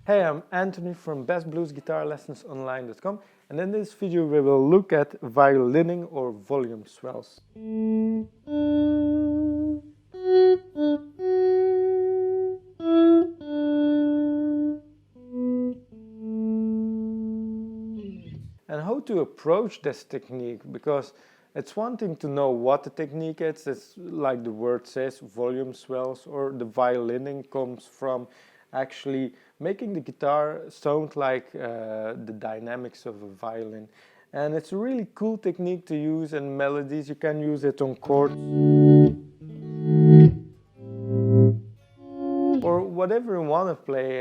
Hey, I'm Anthony from bestbluesguitarlessonsonline.com, and in this video we will look at violining or volume swells. And how to approach this technique, because it's one thing to know what the technique is. It's like the word says, volume swells, or the violining comes from actually making the guitar sound like the dynamics of a violin. And it's a really cool technique to use in melodies. You can use it on chords or whatever you want to play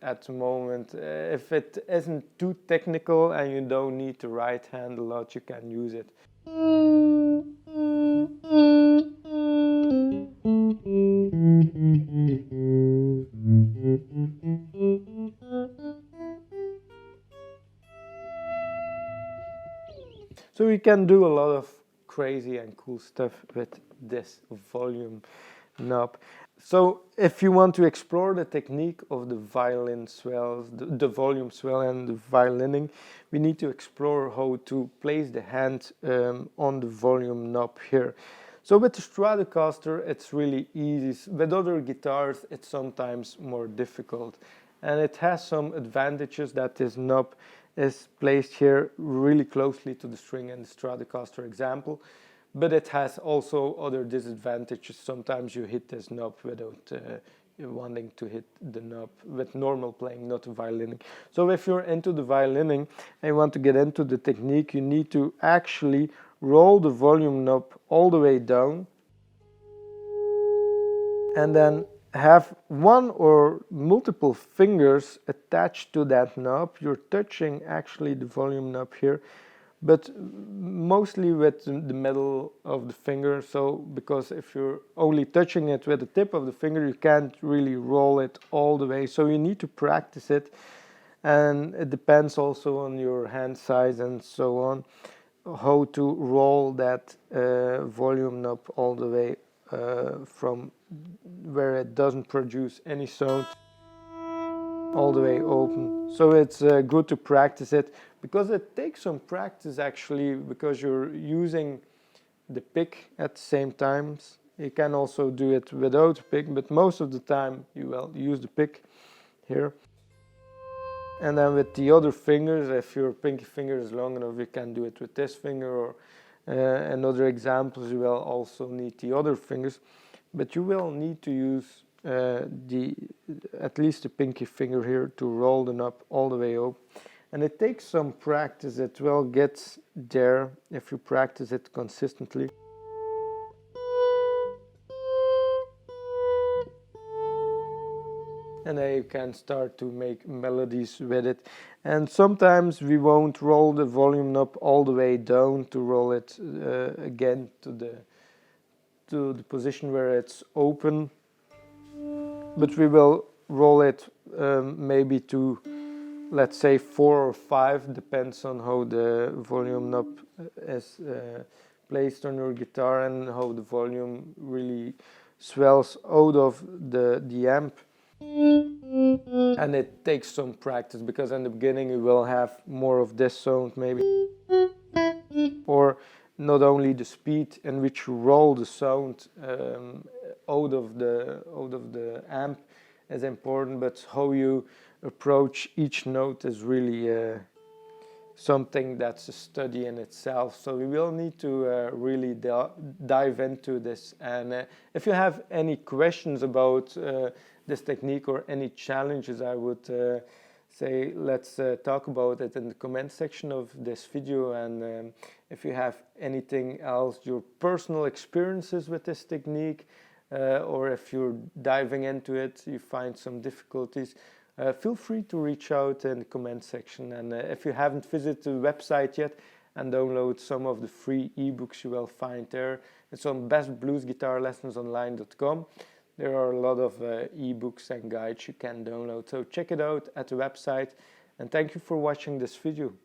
at the moment. If it isn't too technical and you don't need the right hand a lot, you can use it. So you can do a lot of crazy and cool stuff with this volume knob. So if you want to explore the technique of the violin swells, the volume swell and the violining, we need to explore how to place the hand on the volume knob here. So with the Stratocaster it's really easy. With other guitars it's sometimes more difficult, and it has some advantages that this knob is placed here really closely to the string in the Stratocaster example, but it has also other disadvantages. Sometimes you hit this knob without wanting to hit the knob with normal playing, not violining. So if you're into the violining and you want to get into the technique, you need to actually roll the volume knob all the way down and then have one or multiple fingers attached to that knob. You're touching actually the volume knob here, but mostly with the middle of the finger. So because if you're only touching it with the tip of the finger, you can't really roll it all the way. So you need to practice it, and it depends also on your hand size and so on, how to roll that volume knob all the way from where it doesn't produce any sound all the way open. So it's good to practice it, because it takes some practice actually, because you're using the pick at the same times. You can also do it without a pick, but most of the time you will use the pick here. And then with the other fingers, if your pinky finger is long enough, you can do it with this finger, or in other examples you will also need the other fingers, but you will need to use at least the pinky finger here to roll the knob all the way up. And it takes some practice. It will get there if you practice it consistently. And then you can start to make melodies with it. And sometimes we won't roll the volume knob all the way down to roll it again to the position where it's open, but we will roll it maybe to, let's say, 4 or 5, depends on how the volume knob is placed on your guitar and how the volume really swells out of the amp. And it takes some practice, because in the beginning you will have more of this sound maybe, or not only the speed in which you roll the sound out of the amp is important, but how you approach each note is really something that's a study in itself. So we will need to really dive into this. And if you have any questions about this technique or any challenges, I would say let's talk about it in the comment section of this video. And if you have anything else, your personal experiences with this technique, or if you're diving into it, you find some difficulties, feel free to reach out in the comment section. And if you haven't visited the website yet and download some of the free ebooks you will find there, it's on bestbluesguitarlessonsonline.com. There are a lot of ebooks and guides you can download, so check it out at the website. And thank you for watching this video.